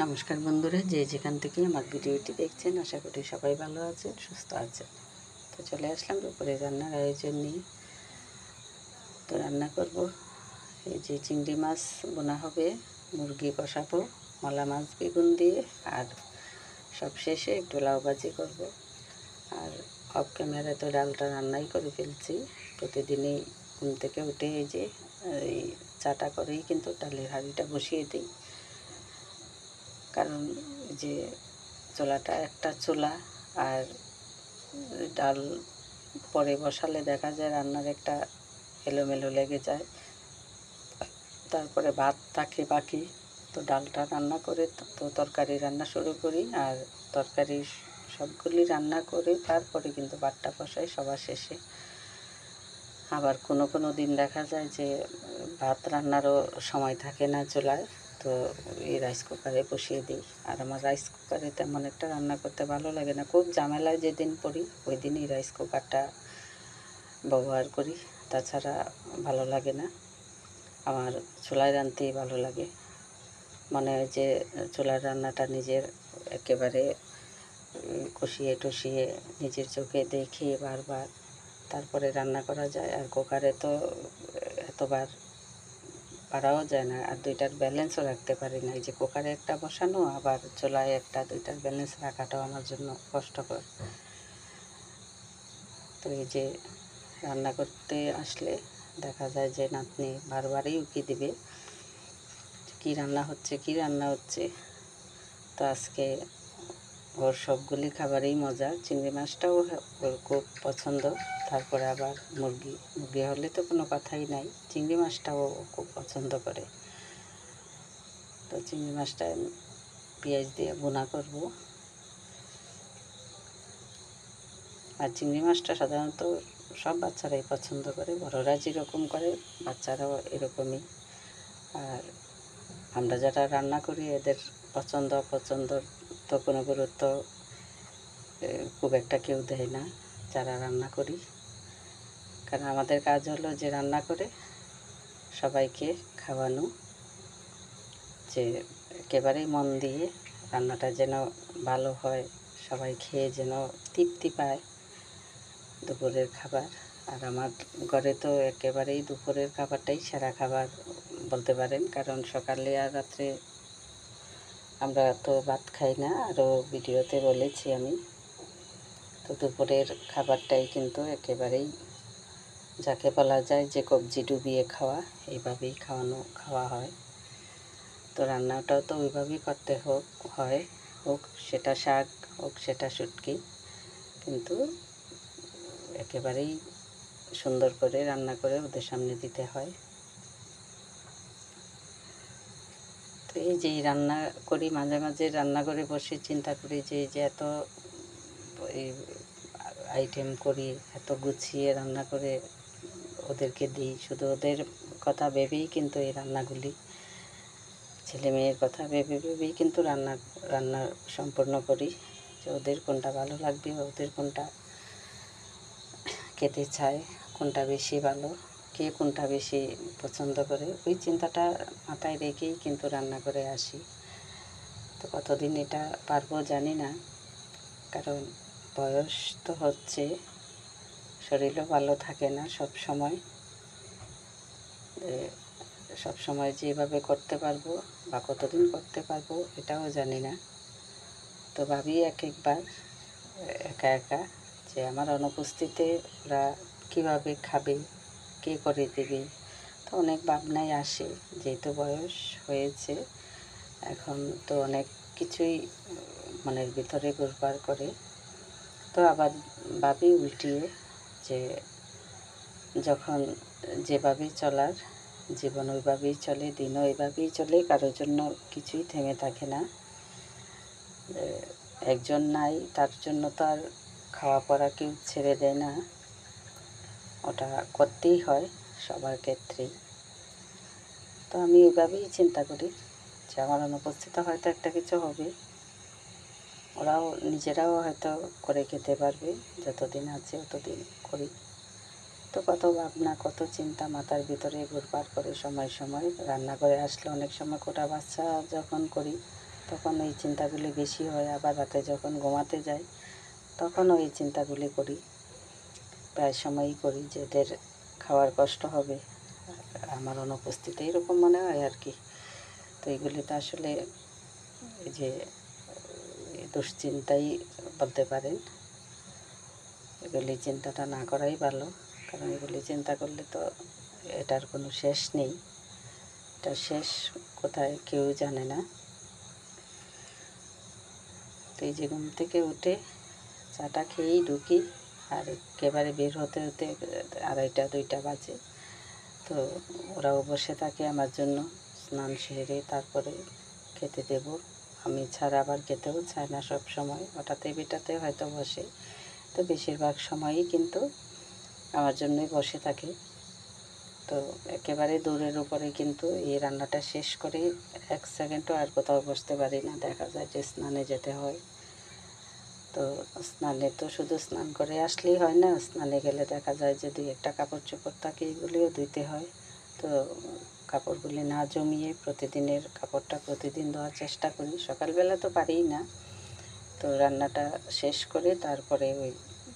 নমস্কার বন্ধুরা, যে যেখান থেকে আমার ভিডিওটি দেখছেন আশা করি সবাই ভালো আছেন, সুস্থ আছেন। তো চলে আসলাম দুপুরে রান্নার আয়োজন নিয়ে। তো রান্না করব এই যে চিংড়ি মাছ বোনা হবে, মুরগি কষাবো মলা মাছ বেগুন দিয়ে, আর সব শেষে একটু লাউ ভাজি করব। আর অফ ক্যামেরায় তো ডালটা রান্নাই করে ফেলছি। প্রতিদিনই ঘুম থেকে উঠে এই যে এই চাটা করেই কিন্তু ডালের হাঁড়িটা বসিয়ে দিই, কারণ যে চোলাটা একটা চুলা, আর ডাল পরে বসালে দেখা যায় রান্নার একটা এলোমেলো লেগে যায়, তারপরে ভাত থাকে বাকি। তো ডালটা রান্না করে তো তরকারি রান্না শুরু করি, আর তরকারি সবগুলি রান্না করে তারপরে কিন্তু ভাতটা বসাই সবার শেষে। আবার কোনো কোনো দিন দেখা যায় যে ভাত রান্নারও সময় থাকে না চুলায়, তো এই রাইস কুকারে বসিয়ে দিই। আর আমার রাইস কুকারে তেমন একটা রান্না করতে ভালো লাগে না, খুব ঝামেলায় যেদিন পড়ি ওই দিনই রাইস কুকারটা ব্যবহার করি, তাছাড়া ভালো লাগে না। আমার চুলায় রাঁধতেই ভালো লাগে, মনে হয় যে চুলার রান্নাটা নিজের একেবারে কষিয়ে টষিয়ে নিজের চোখে দেখে বারবার তারপরে রান্না করা যায়। আর কুকারে তো এতবার পারাও যায় না, আর দুইটার ব্যালেন্সও রাখতে পারি না। এই যে কুকারে একটা বসানো, আবার চুলায় একটা, দুইটার ব্যালেন্স রাখাটাও আমার জন্য কষ্টকর। তো এই যে রান্না করতে আসলে দেখা যায় যে নাতনি বারবারই উকি দিবে, কি রান্না হচ্ছে কি রান্না হচ্ছে। তো আজকে ওর সবগুলি খাবারই মজা, চিংড়ি মাছটাও ওর খুব পছন্দ, তারপরে আবার মুরগি হলে তো কোনো কথাই নাই, চিংড়ি মাছটাও খুব পছন্দ করে। তো চিংড়ি মাছটা পেঁয়াজ দিয়ে ভুনা করব। আর চিংড়ি মাছটা সাধারণত সব বাচ্চারাই পছন্দ করে, বড়রা যেরকম করে বাচ্চারাও এরকমই। আর আমরা যারা রান্না করি এদের পছন্দ অপছন্দ তো কোনো গুরুত্ব খুব একটা কেউ দেয় না যারা রান্না করি, কারণ আমাদের কাজ হলো যে রান্না করে সবাইকে খাওয়ানো, যে একেবারেই মন দিয়ে রান্নাটা যেন ভালো হয়, সবাই খেয়ে যেন তৃপ্তি পায় দুপুরের খাবার। আর আমার ঘরে তো একেবারেই দুপুরের খাবারটাই সেরা খাবার বলতে পারেন, কারণ সকালে আর রাত্রে আমরা তো ভাত খাই না, আরও ভিডিওতে বলেছি আমি। তো দুপুরের খাবারটাই কিন্তু একেবারেই যাকে বলা যায় যে কবজি ডুবিয়ে খাওয়া, এইভাবেই খাওয়া হয়। তো রান্নাটাও তো ওইভাবেই করতে হোক সেটা শাক হোক সেটা শুটকি, কিন্তু একেবারেই সুন্দর করে রান্না করে ওদের সামনে দিতে হয়। তো এই যে রান্না করি, মাঝে মাঝে রান্না করে বসে চিন্তা করি যে এই যে এত এই আইটেম করি, এত গুছিয়ে রান্না করে ওদেরকে দিই, শুধু ওদের কথা ভেবেই কিন্তু এই রান্নাগুলি, ছেলে মেয়ের কথা ভেবেই কিন্তু রান্না সম্পূর্ণ করি, যে ওদের কোনটা ভালো লাগবে, ওদের কোনটা খেতে চায়, কোনটা বেশি ভালো, কে কোনটা বেশি পছন্দ করে, ওই চিন্তাটা মাথায় রেখেই কিন্তু রান্না করে আসি। তো কতদিন এটা পারবো জানি না, কারণ বয়স তো হচ্ছে, শরীরও ভালো থাকে না সব সময়। সব সময় যেভাবে করতে পারবো বা কতদিন করতে পারবো এটাও জানি না। তো ভাবি একবার একা একা যে আমার অনুপস্থিতিতে ওরা কীভাবে খাবে, কে করে দেবে। তো অনেক ভাবনাই আসে, যেহেতু বয়স হয়েছে এখন, তো অনেক কিছুই মনের ভিতরে ঘুরপাক করে। তো আবার ভাবি উল্টিয়ে যে যখন যেভাবেই চলার, জীবন ওইভাবেই চলে, দিনও ওইভাবেই চলে, কারোর জন্য কিছুই থেমে থাকে না। একজন নাই তার জন্য তো আর খাওয়া পড়া কেউ ছেড়ে দেয় না, ওটা করতেই হয় সবার ক্ষেত্রেই। তো আমি ওইভাবেই চিন্তা করি যে আমার অনুপস্থিত হয়তো একটা কিছু হবে, ওরাও নিজেরাও হয়তো করে খেতে পারবে, যতদিন আছে ততদিন করি। তো কত ভাবনা কত চিন্তা মাথার ভিতরে ঘুরপাক করে সময় সময় রান্না করে আসলে, অনেক সময় কোটা বাচ্চা যখন করি তখন এই চিন্তাগুলি বেশি হয়। আবার রাতে যখন ঘুমাতে যাই তখনও এই চিন্তাগুলি করি, প্রায় সময়ই করি যে এদের খাওয়ার কষ্ট হবে আমার অনুপস্থিতি, এরকম মনে হয় আর কি। তো এগুলি তো আসলে এই যে দুশ্চিন্তাই বলতে পারেন। এগুলি চিন্তাটা না করাই ভালো, কারণ এগুলি চিন্তা করলে তো এটার কোনো শেষ নেই। এটার শেষ কোথায় কেউ জানে না। তো এই যে ঘুম থেকে উঠে চাটা খেয়েই ঢুকি, আর একেবারে বের হতে হতে 2:30 বাজে। তো ওরাও বসে থাকে আমার জন্য, স্নান সেরে তারপরে খেতে দেব। আমি ছাড়া আবার খেতেও চায় না সব সময়, হঠাৎ বেটাতে হয়তো বসে, তো বেশিরভাগ সময়ই কিন্তু আমার জন্যই বসে থাকে। তো একেবারে দূরের উপরে কিন্তু এই রান্নাটা শেষ করে 1 সেকেন্ডও আর কোথাও বসতে পারি না। দেখা যায় যে স্নানে যেতে হয়। তো স্নানে তো শুধু স্নান করে আসলেই হয় না, স্নানে গেলে দেখা যায় যে 2-1টা কাপড় চোপড় থাকে, এগুলিও ধুইতে হয়। তো কাপড়গুলি না জমিয়ে প্রতিদিনের কাপড়টা প্রতিদিন ধোয়ার চেষ্টা করি। সকালবেলা তো পারিই না। তো রান্নাটা শেষ করে তারপরে ওই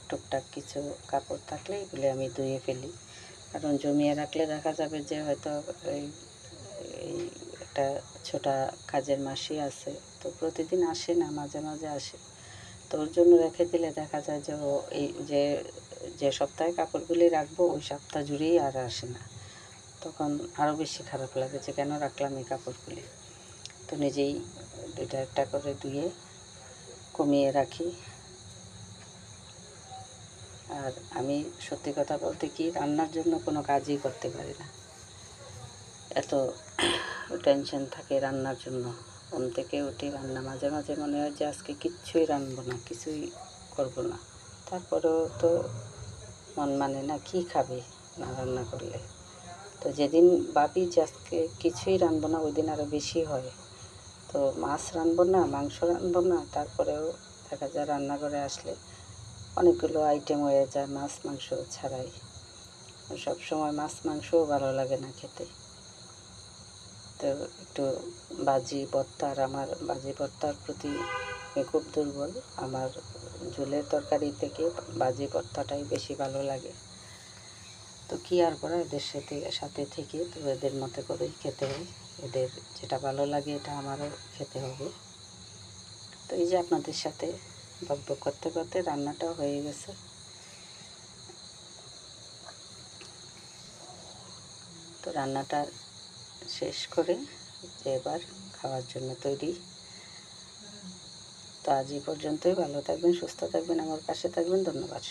টুকটাক কিছু কাপড় থাকলে এগুলি আমি ধুয়ে ফেলি, কারণ জমিয়ে রাখলে দেখা যাবে যে হয়তো এই এই একটা ছোটা কাজের মাসি আছে, তো প্রতিদিন আসে না, মাঝে মাঝে আসে। তো ওর জন্য রেখে দিলে দেখা যায় যে ও এই যে যে সপ্তাহে কাপড়গুলি রাখবো ওই সপ্তাহ জুড়েই আর আসে না। তখন আরও বেশি খারাপ লাগে যে কেন রাখলাম এই কাপড়গুলি। তো নিজেই 2টা করে ধুয়ে কমিয়ে রাখি। আর আমি সত্যি কথা বলতে কি, রান্নার জন্য কোনো কাজই করতে পারি না, এত টেনশন থাকে রান্নার জন্য। ঘুম থেকে উঠে রান্না, মাঝে মাঝে মনে হয় যে আজকে কিচ্ছুই রান্নবো না, কিছুই করবো না। তারপরেও তো মন মানে না, কী খাবে না রান্না করলে। তো যেদিন ভাবি যে আজকে কিছুই রান্নবো না, ওই দিন আরও বেশি হয়। তো মাছ রান্নবো না, মাংস রান্নবো না, তারপরেও দেখা যায় রান্নাঘরে আসলে অনেকগুলো আইটেম হয়ে যায় মাছ মাংস ছাড়াই। সব সময় মাছ মাংসও ভালো লাগে না খেতে। তো একটু ভাজি ভর্তা, আর আমার ভাজি ভর্তার প্রতি আমি খুব দুর্বল। আমার ঝোলের তরকারি থেকে ভাজি ভর্তাটাই বেশি ভালো লাগে। তো কী আর করা, এদের সাথে থেকে তো এদের মতো করেই খেতে হয়। এদের যেটা ভালো লাগে এটা আমারও খেতে হবে। তো এই যে আপনাদের সাথে বকবক করতে করতে রান্নাটাও হয়ে গেছে। তো রান্নাটা শেষ করে যে এবার খাওয়ার জন্য তৈরি। তো আজ এই পর্যন্তই। ভালো থাকবেন, সুস্থ থাকবেন, আমার পাশে থাকবেন। ধন্যবাদ।